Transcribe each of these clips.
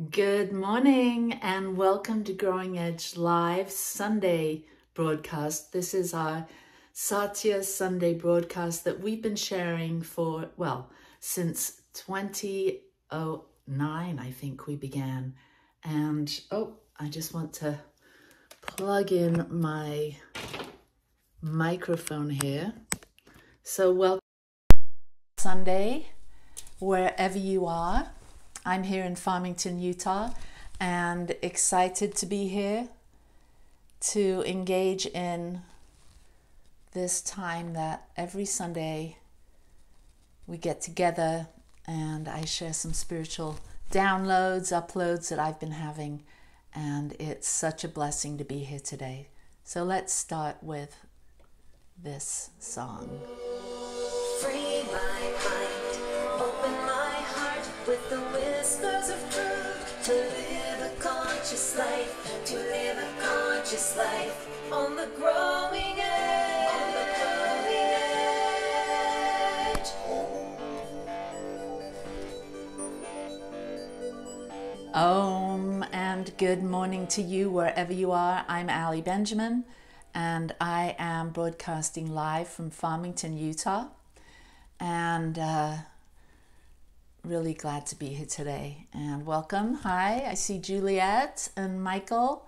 Good morning and welcome to Growing Edge Live Sunday broadcast. This is our Satya Sunday broadcast that we've been sharing since 2009, I think we began. And I just want to plug in my microphone here. So welcome Sunday, wherever you are. I'm here in Farmington, Utah, and excited to be here to engage in this time that every Sunday we get together and I share some spiritual downloads, uploads that I've been having, and it's such a blessing to be here today. So let's start with this song. Free my mind, open my heart with the whispers of truth, to live a conscious life, on the growing edge, Om and good morning to you wherever you are. I'm Ali Benjamin and I am broadcasting live from Farmington, Utah, and really glad to be here today. And welcome. Hi, I see Juliet and Michael,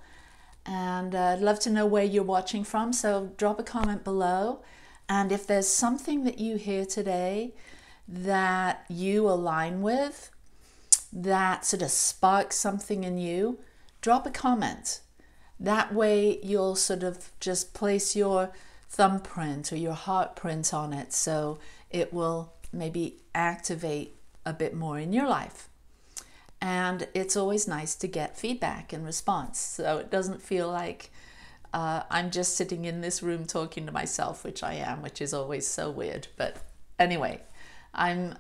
and I'd love to know where you're watching from, so drop a comment below. And if there's something that you hear today that you align with, that sort of sparks something in you, drop a comment. That way you'll sort of just place your thumbprint or your heart print on it, so it will maybe activate a bit more in your life. And it's always nice to get feedback and response, so it doesn't feel like I'm just sitting in this room talking to myself, which I am, which is always so weird. But anyway, I've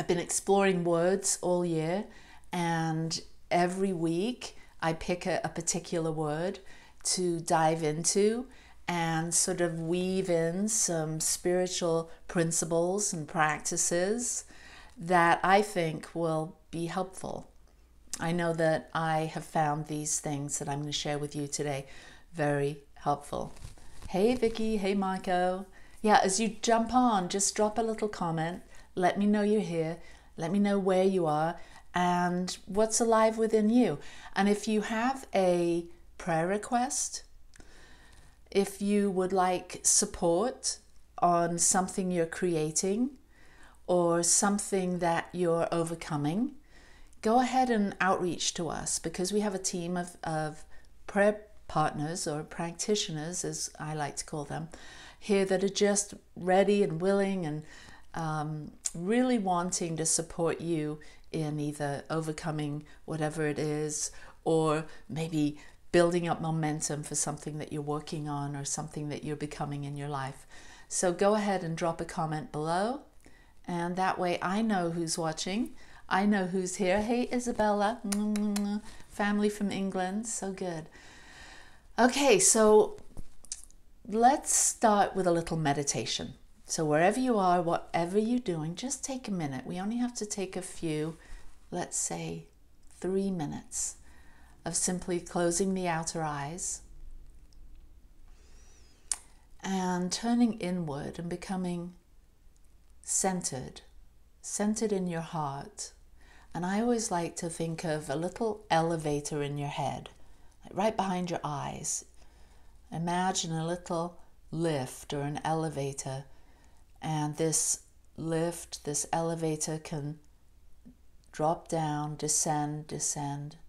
been exploring words all year, and every week I pick a particular word to dive into and sort of weave in some spiritual principles and practices that I think will be helpful. I know that I have found these things that I'm going to share with you today very helpful. Hey Vicky, hey Marco. Yeah, as you jump on, just drop a little comment. Let me know you're here. Let me know where you are and what's alive within you. And if you have a prayer request, if you would like support on something you're creating or something that you're overcoming, go ahead and outreach to us, because we have a team of prayer partners or practitioners, as I like to call them, here that are just ready and willing and really wanting to support you in either overcoming whatever it is, or maybe building up momentum for something that you're working on or something that you're becoming in your life. So go ahead and drop a comment below, and that way I know who's watching. I know who's here. Hey Isabella, family from England, so good. Okay, so let's start with a little meditation. So wherever you are, whatever you're doing, just take a minute. We only have to take a few, let's say 3 minutes of simply closing the outer eyes and turning inward and becoming centered in your heart. And I always like to think of a little elevator in your head, like right behind your eyes. Imagine a little lift or an elevator, and this lift, this elevator can drop down, descend,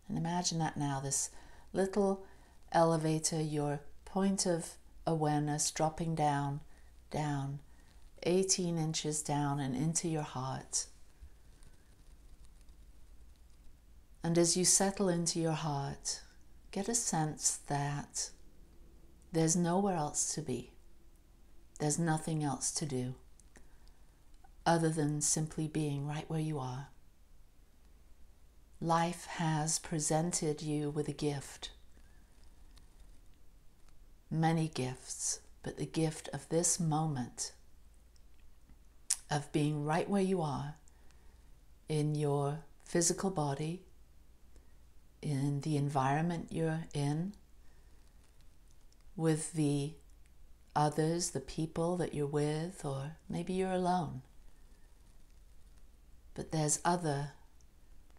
and imagine that now, this little elevator, your point of awareness dropping down, 18 inches down and into your heart. And as you settle into your heart, get a sense that there's nowhere else to be. There's nothing else to do other than simply being right where you are. Life has presented you with a gift, many gifts, but the gift of this moment of being right where you are in your physical body, in the environment you're in, with the others, the people that you're with, or maybe you're alone. But there's other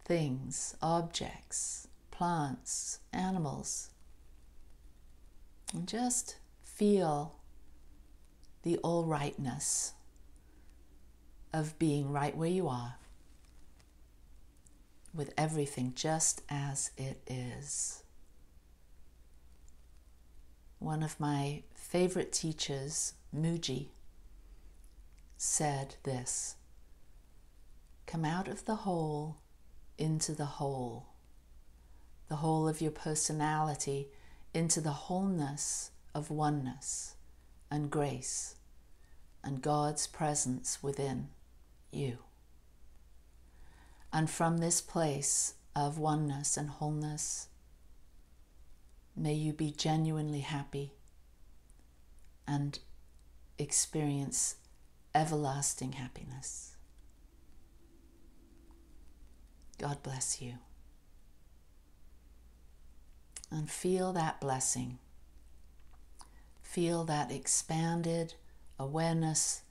things, objects, plants, animals. And just feel the all-rightness of being right where you are, with everything just as it is. One of my favorite teachers, Muji, said this: come out of the whole into the whole of your personality into the wholeness of oneness and grace and God's presence within you. And from this place of oneness and wholeness, may you be genuinely happy and experience everlasting happiness. God bless you. And feel that blessing. Feel that expanded awareness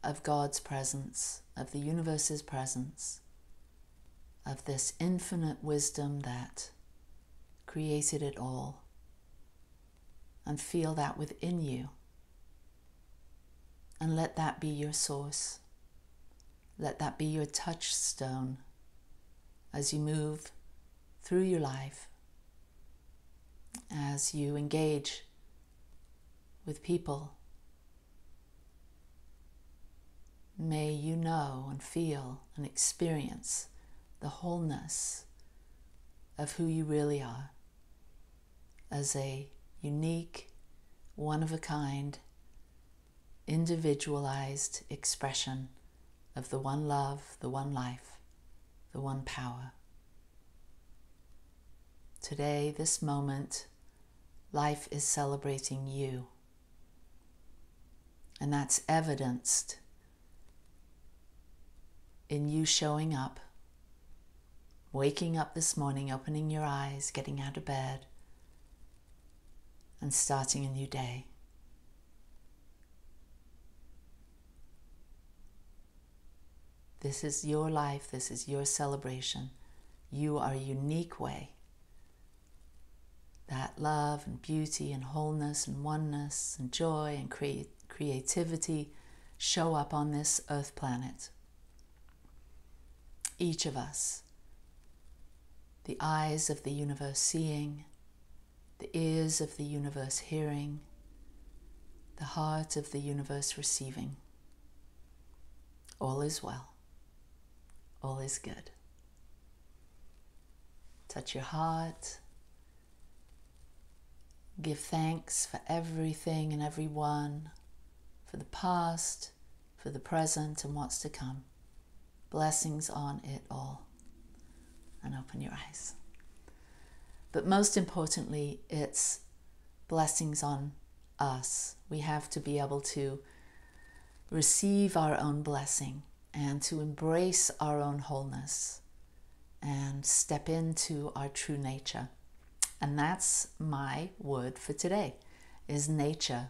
of God's presence, of the universe's presence, of this infinite wisdom that created it all. And feel that within you. And let that be your source. Let that be your touchstone as you move through your life, as you engage with people. May you know and feel and experience the wholeness of who you really are as a unique, one-of-a-kind, individualized expression of the one love, the one life, the one power. Today, this moment, life is celebrating you. And that's evidenced in you showing up, waking up this morning, opening your eyes, getting out of bed, and starting a new day. This is your life. This is your celebration. You are a unique way that love and beauty and wholeness and oneness and joy and creativity show up on this earth planet. Each of us, the eyes of the universe seeing, the ears of the universe hearing, the heart of the universe receiving. All is well. All is good. Touch your heart. Give thanks for everything and everyone, for the past, for the present, and what's to come. Blessings on it all. And open your eyes. But most importantly, it's blessings on us. We have to be able to receive our own blessing and to embrace our own wholeness and step into our true nature. And that's my word for today, is nature.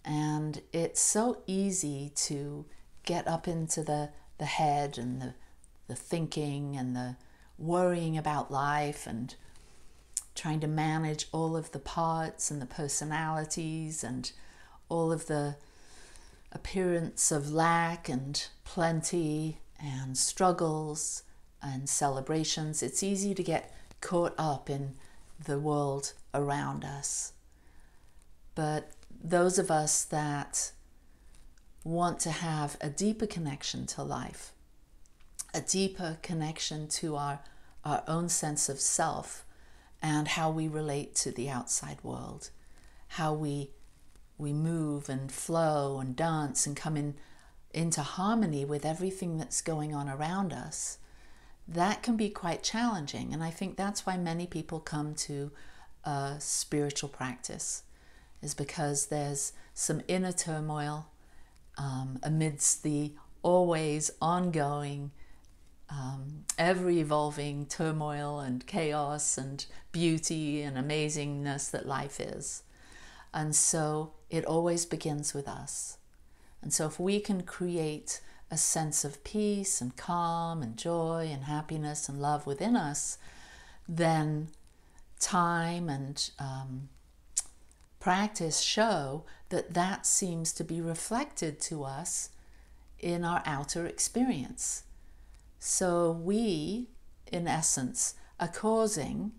And it's so easy to get up into the head and the thinking and the worrying about life and trying to manage all of the parts and the personalities and all of the appearance of lack and plenty and struggles and celebrations. It's easy to get caught up in the world around us. But those of us that want to have a deeper connection to life, a deeper connection to our own sense of self and how we relate to the outside world, how we move and flow and dance and come into harmony with everything that's going on around us, that can be quite challenging. And I think that's why many people come to a spiritual practice, is because there's some inner turmoil amidst the always ongoing ever-evolving turmoil and chaos and beauty and amazingness that life is. And so it always begins with us. And so if we can create a sense of peace and calm and joy and happiness and love within us, then time and practice show that that seems to be reflected to us in our outer experience. So we, in essence, are causing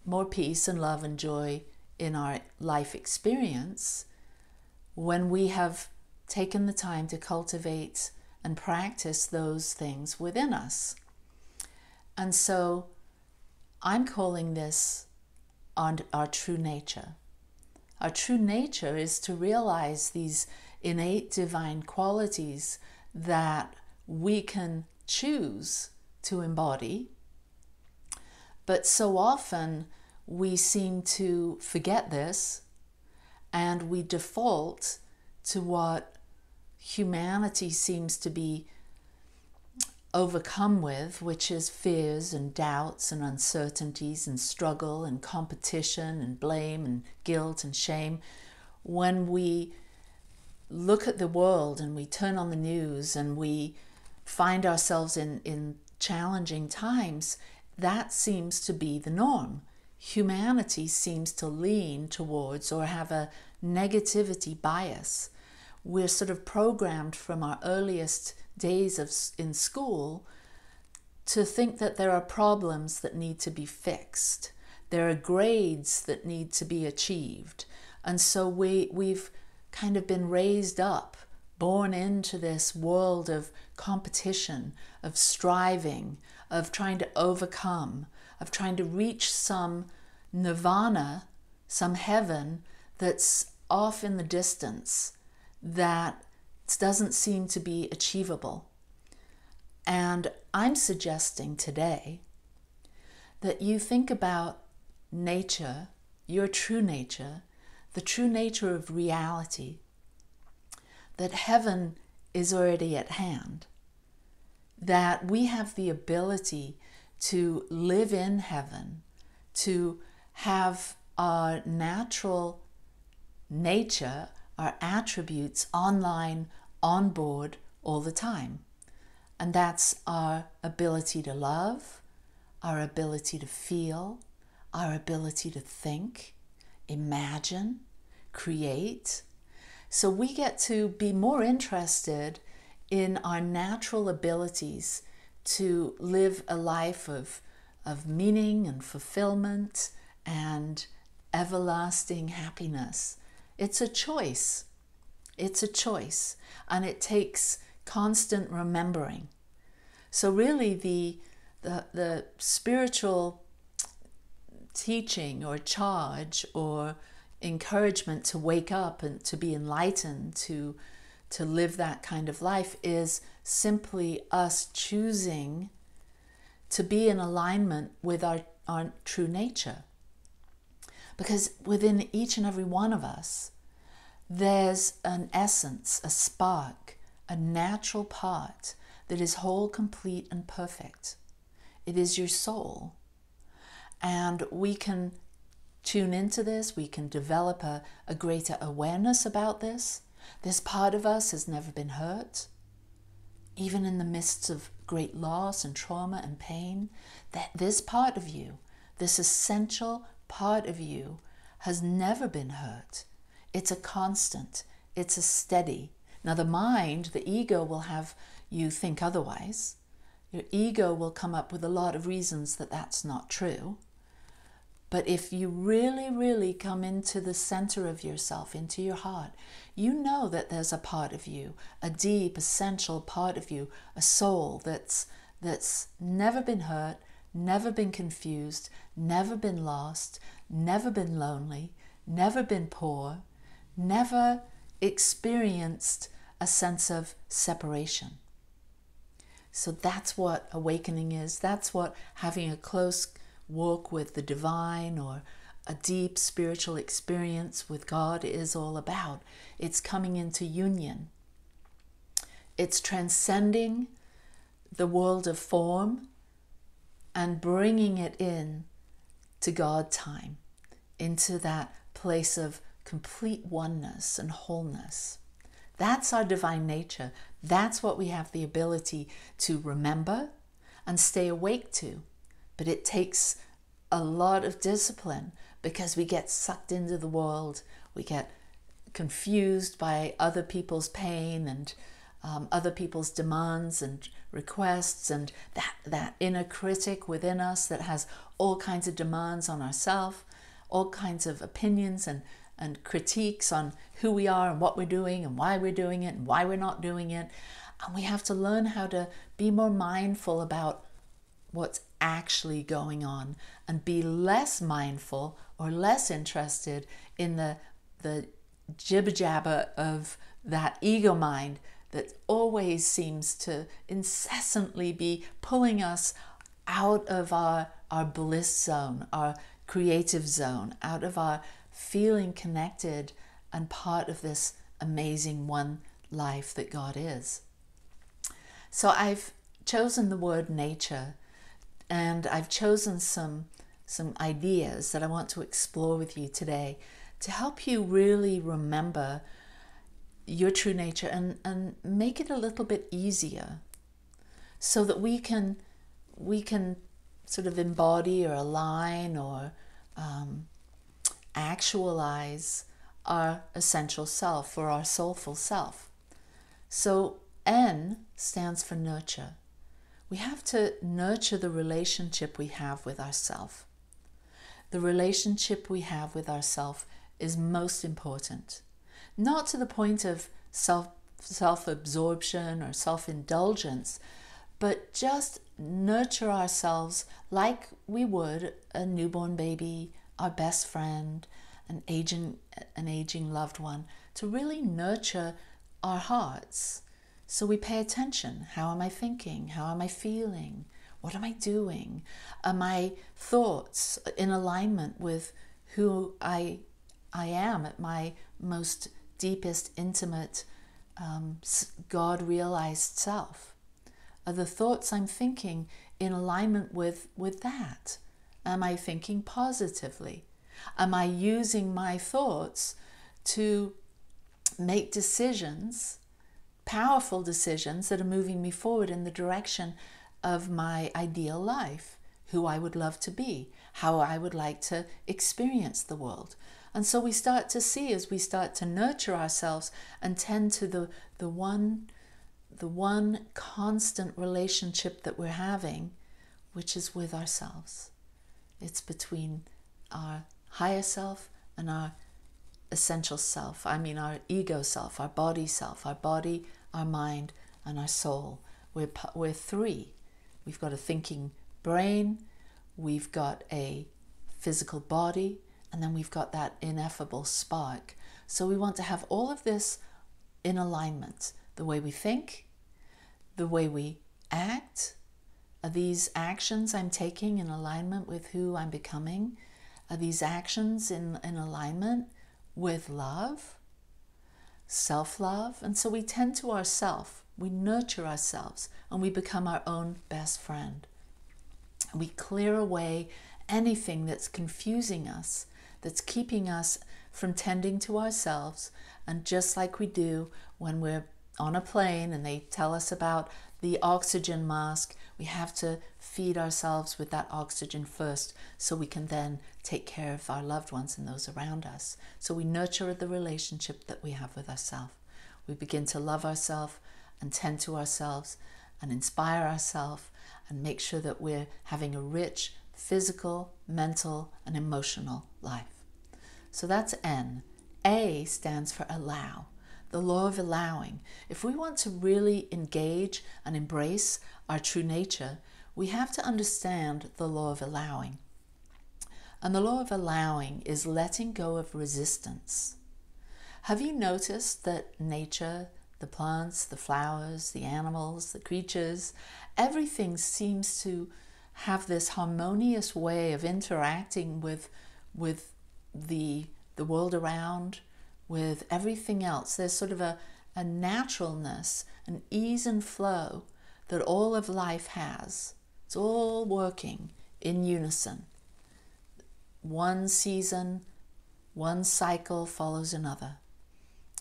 more peace and love and joy in our life experience when we have taken the time to cultivate and practice those things within us. And so I'm calling this our true nature. Our true nature is to realize these innate divine qualities that we can choose to embody. But so often we seem to forget this and we default to what humanity seems to be overcome with, which is fears and doubts and uncertainties and struggle and competition and blame and guilt and shame. When we look at the world and we turn on the news and we find ourselves in challenging times, that seems to be the norm. Humanity seems to lean towards or have a negativity bias. We're sort of programmed from our earliest days in school to think that there are problems that need to be fixed. There are grades that need to be achieved. And so we've kind of been raised up, born into this world of competition, of striving, of trying to overcome, of trying to reach some nirvana, some heaven that's off in the distance, that doesn't seem to be achievable. And I'm suggesting today that you think about nature, your true nature, the true nature of reality, that heaven is already at hand, that we have the ability to live in heaven, to have our natural nature, our attributes online, on board all the time. And that's our ability to love, our ability to feel, our ability to think, imagine, create. So we get to be more interested in our natural abilities to live a life of meaning and fulfillment and everlasting happiness. It's a choice. It's a choice, and it takes constant remembering. So really the spiritual teaching or charge or encouragement to wake up and to be enlightened, to live that kind of life, is simply us choosing to be in alignment with our true nature. Because within each and every one of us, there's an essence, a spark, a natural part that is whole, complete, and perfect. It is your soul. And we can tune into this, we can develop a greater awareness about this. This part of us has never been hurt. Even in the midst of great loss and trauma and pain, that this part of you, this essential part of you, has never been hurt. It's a constant, it's a steady. Now the mind, the ego, will have you think otherwise. Your ego will come up with a lot of reasons that that's not true. But if you really, really come into the center of yourself, into your heart, you know that there's a part of you, a deep, essential part of you, a soul that's never been hurt, never been confused, never been lost, never been lonely, never been poor, never experienced a sense of separation. So that's what awakening is. That's what having a close walk with the divine or a deep spiritual experience with God is all about. It's coming into union. It's transcending the world of form and bringing it in to God time, into that place of complete oneness and wholeness. That's our divine nature. That's what we have the ability to remember and stay awake to. But it takes a lot of discipline because we get sucked into the world. We get confused by other people's pain and other people's demands and requests, and that inner critic within us that has all kinds of demands on ourselves, all kinds of opinions and critiques on who we are and what we're doing and why we're doing it and why we're not doing it. And we have to learn how to be more mindful about what's actually going on and be less mindful or less interested in the jibber jabber of that ego mind that always seems to incessantly be pulling us out of our bliss zone, our creative zone, out of our feeling connected and part of this amazing one life that God is. So I've chosen the word nature, and I've chosen some ideas that I want to explore with you today to help you really remember your true nature and make it a little bit easier so that we can sort of embody or align or actualize our essential self or our soulful self. So N stands for nurture. We have to nurture the relationship we have with ourself. The relationship we have with ourself is most important. Not to the point of self-absorption or self-indulgence, but just nurture ourselves like we would a newborn baby, our best friend, an aging loved one, to really nurture our hearts. So we pay attention. How am I thinking? How am I feeling? What am I doing? Are my thoughts in alignment with who I am at my most deepest, intimate, God-realized self? Are the thoughts I'm thinking in alignment with that? Am I thinking positively? Am I using my thoughts to make decisions, powerful decisions that are moving me forward in the direction of my ideal life, who I would love to be, how I would like to experience the world? And so we start to see, as we start to nurture ourselves and tend to the one constant relationship that we're having, which is with ourselves. It's between our higher self and our essential self. I mean our ego self, our body, our mind, and our soul. We're three. We've got a thinking brain, we've got a physical body, and then we've got that ineffable spark. So we want to have all of this in alignment. The way we think, the way we act. Are these actions I'm taking in alignment with who I'm becoming? Are these actions in alignment with love, self-love? And so we tend to ourself, we nurture ourselves, and we become our own best friend. We clear away anything that's confusing us, that's keeping us from tending to ourselves. And just like we do when we're on a plane and they tell us about the oxygen mask, we have to feed ourselves with that oxygen first so we can then take care of our loved ones and those around us. So we nurture the relationship that we have with ourselves. We begin to love ourselves and tend to ourselves and inspire ourselves and make sure that we're having a rich physical, mental, and emotional life. So that's N. A stands for allow. The law of allowing. If we want to really engage and embrace our true nature, we have to understand the law of allowing. And the law of allowing is letting go of resistance. Have you noticed that nature, the plants, the flowers, the animals, the creatures, everything seems to have this harmonious way of interacting with the world around, with everything else? There's sort of a naturalness, an ease and flow that all of life has. It's all working in unison. One season, one cycle follows another.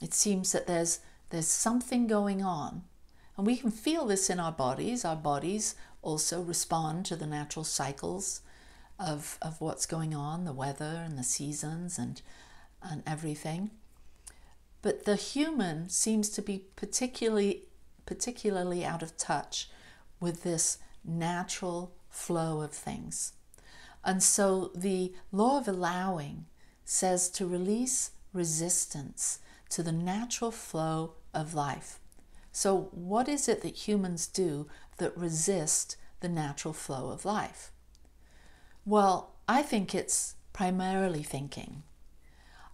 It seems that there's something going on, and we can feel this in our bodies. Our bodies also respond to the natural cycles of what's going on, the weather and the seasons and everything. But the human seems to be particularly out of touch with this natural flow of things. And so the law of allowing says to release resistance to the natural flow of life. So what is it that humans do that resist the natural flow of life? Well, I think it's primarily thinking.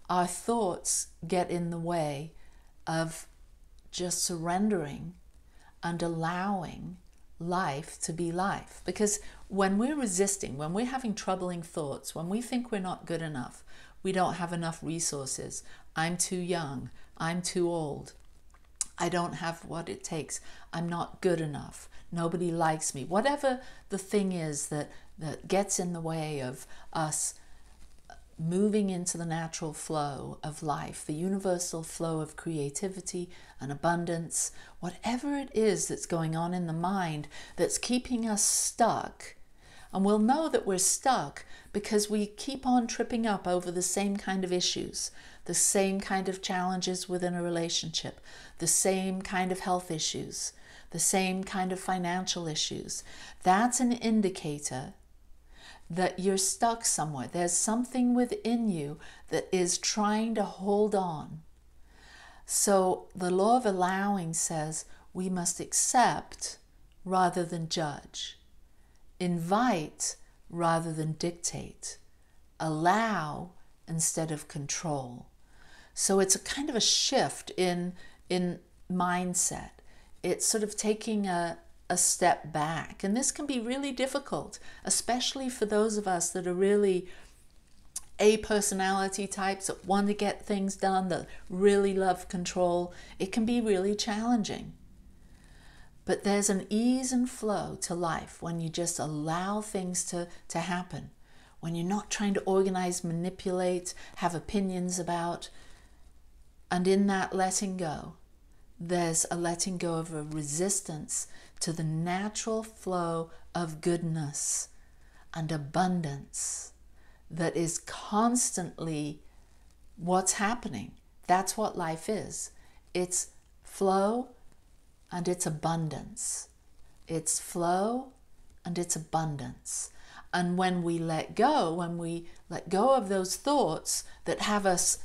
Our thoughts get in the way of just surrendering and allowing life to be life. Because when we're resisting, when we're having troubling thoughts, when we think we're not good enough, we don't have enough resources, I'm too young, I'm too old, I don't have what it takes, I'm not good enough, nobody likes me, whatever the thing is that gets in the way of us moving into the natural flow of life, the universal flow of creativity and abundance, whatever it is that's going on in the mind that's keeping us stuck. And we'll know that we're stuck because we keep on tripping up over the same kind of issues, the same kind of challenges within a relationship, the same kind of health issues, the same kind of financial issues. That's an indicator that you're stuck somewhere. There's something within you that is trying to hold on. So the law of allowing says we must accept rather than judge, invite rather than dictate, allow instead of control. So it's a kind of a shift in mindset. It's sort of taking a step back. And this can be really difficult, especially for those of us that are really A personality types that want to get things done, that really love control. It can be really challenging. But there's an ease and flow to life when you just allow things to happen, when you're not trying to organize, manipulate, have opinions about. And in that letting go, there's a letting go of a resistance to the natural flow of goodness and abundance that is constantly what's happening. That's what life is. It's flow and it's abundance. It's flow and it's abundance. And when we let go of those thoughts that have us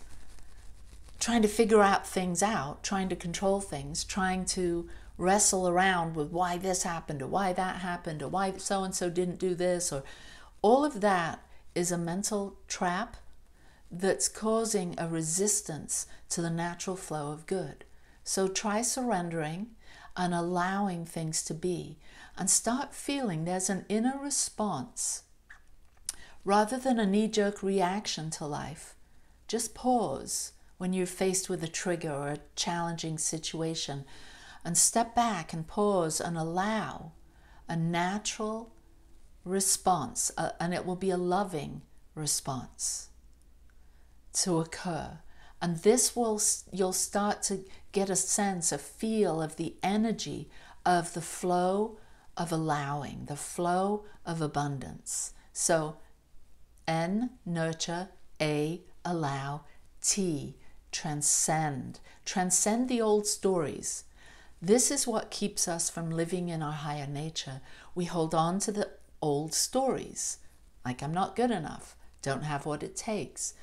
trying to figure out things out, trying to control things, trying to wrestle around with why this happened or why that happened or why so-and-so didn't do this, or all of that is a mental trap that's causing a resistance to the natural flow of good. So try surrendering and allowing things to be, and start feeling there's an inner response. Rather than a knee-jerk reaction to life, just pause when you're faced with a trigger or a challenging situation, and step back and pause and allow a natural response, and it will be a loving response to occur. And this you'll start to get a sense, a feel of the energy of the flow of allowing, the flow of abundance. So N, nurture, A, allow, T, transcend. Transcend the old stories. This is what keeps us from living in our higher nature. We hold on to the old stories, like I'm not good enough, don't have what it takes.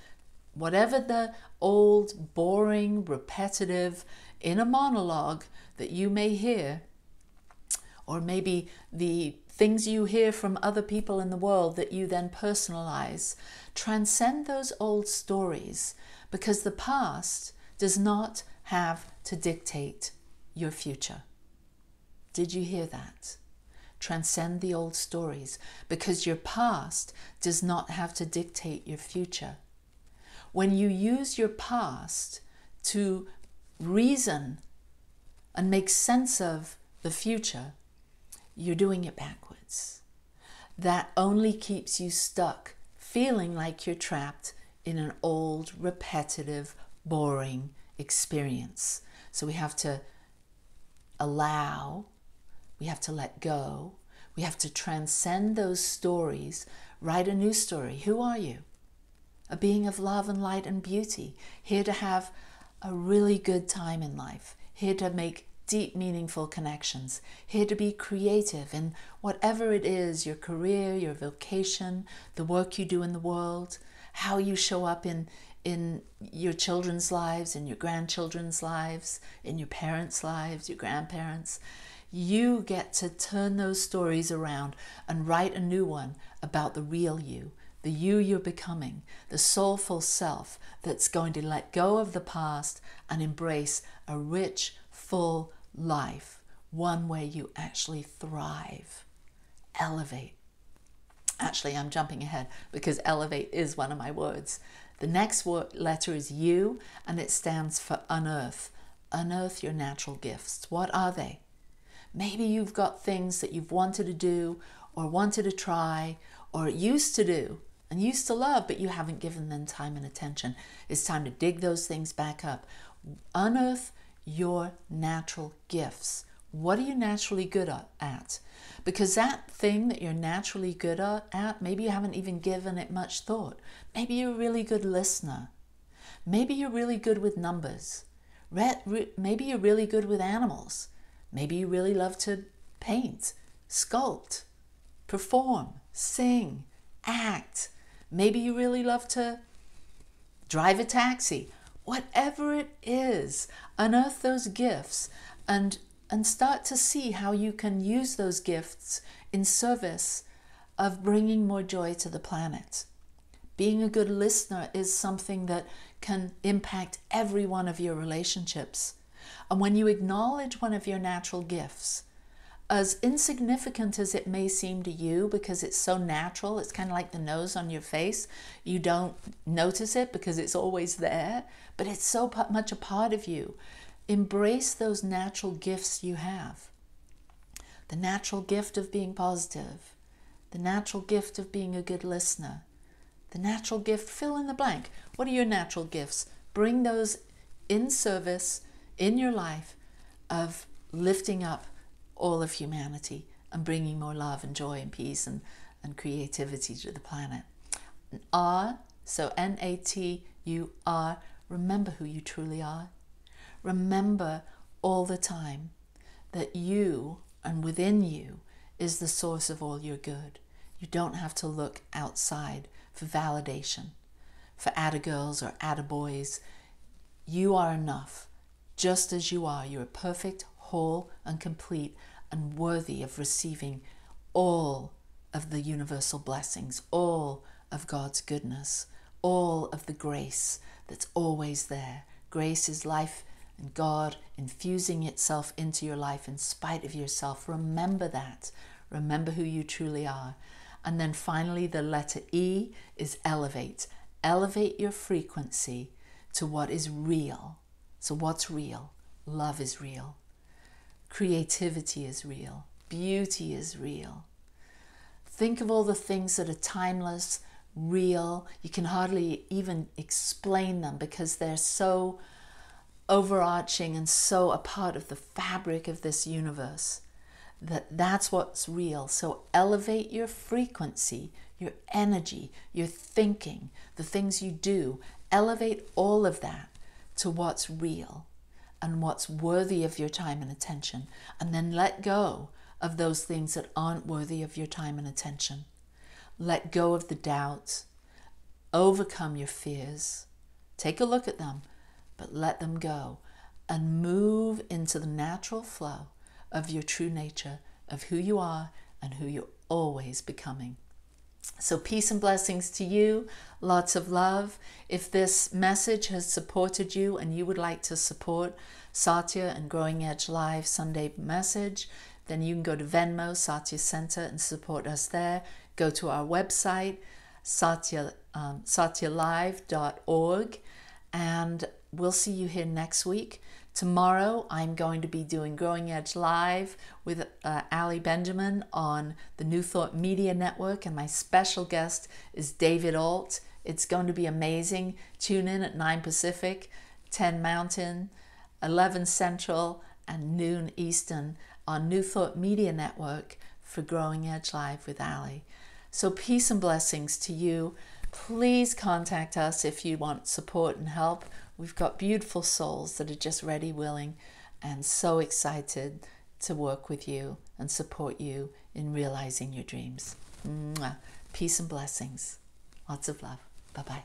Whatever the old, boring, repetitive inner monologue that you may hear, or maybe the things you hear from other people in the world that you then personalize, transcend those old stories, because the past does not have to dictate your future. Did you hear that? Transcend the old stories, because your past does not have to dictate your future. When you use your past to reason and make sense of the future, you're doing it backwards. That only keeps you stuck, feeling like you're trapped in an old, repetitive, boring experience. So we have to allow, we have to let go, we have to transcend those stories, write a new story. Who are you? A being of love and light and beauty, here to have a really good time in life, here to make deep, meaningful connections, here to be creative in whatever it is, your career, your vocation, the work you do in the world, how you show up in your children's lives, in your grandchildren's lives, in your parents' lives, your grandparents. You get to turn those stories around and write a new one about the real you, the you you're becoming, the soulful self that's going to let go of the past and embrace a rich, full life, one where you actually thrive, elevate. Actually, I'm jumping ahead because elevate is one of my words. The next letter is U, and it stands for unearth. Unearth your natural gifts. What are they? Maybe you've got things that you've wanted to do or wanted to try or used to do and used to love, but you haven't given them time and attention. It's time to dig those things back up. Unearth your natural gifts. What are you naturally good at? Because that thing that you're naturally good at, maybe you haven't even given it much thought. Maybe you're a really good listener. Maybe you're really good with numbers. Maybe you're really good with animals. Maybe you really love to paint, sculpt, perform, sing, act. Maybe you really love to drive a taxi. Whatever it is, unearth those gifts and start to see how you can use those gifts in service of bringing more joy to the planet. Being a good listener is something that can impact every one of your relationships. And when you acknowledge one of your natural gifts, as insignificant as it may seem to you because it's so natural, it's kind of like the nose on your face. You don't notice it because it's always there, but it's so much a part of you. Embrace those natural gifts you have. The natural gift of being positive, the natural gift of being a good listener, the natural gift, fill in the blank. What are your natural gifts? Bring those in service in your life of lifting up all of humanity and bringing more love and joy and peace and creativity to the planet. R, so N-A-T-U-R, remember who you truly are. Remember all the time that you and within you is the source of all your good. You don't have to look outside for validation, for atta-girls or atta-boys. You are enough, just as you are. You're perfect, whole, and complete, and worthy of receiving all of the universal blessings, all of God's goodness, all of the grace that's always there. Grace is life and God infusing itself into your life in spite of yourself. Remember that. Remember who you truly are. And then finally, the letter E is elevate. Elevate your frequency to what is real. So what's real? Love is real. Creativity is real. Beauty is real. Think of all the things that are timeless, real. You can hardly even explain them because they're so overarching and so a part of the fabric of this universe that's what's real. So elevate your frequency, your energy, your thinking, the things you do. Elevate all of that to what's real and what's worthy of your time and attention, and then let go of those things that aren't worthy of your time and attention. Let go of the doubts, overcome your fears, take a look at them, but let them go and move into the natural flow of your true nature, of who you are and who you're always becoming. So peace and blessings to you. Lots of love. If this message has supported you and you would like to support Satya and Growing Edge Live Sunday message, then you can go to Venmo, Satya Center, and support us there. Go to our website, satyalive.org, and we'll see you here next week Tomorrow, I'm going to be doing Growing Edge Live with Ali Benjamin on the New Thought Media Network, and my special guest is David Alt. It's going to be amazing. Tune in at 9 Pacific, 10 Mountain, 11 Central, and noon Eastern on New Thought Media Network for Growing Edge Live with Ali. So peace and blessings to you. Please contact us if you want support and help. We've got beautiful souls that are just ready, willing, and so excited to work with you and support you in realizing your dreams. Mwah. Peace and blessings. Lots of love. Bye-bye.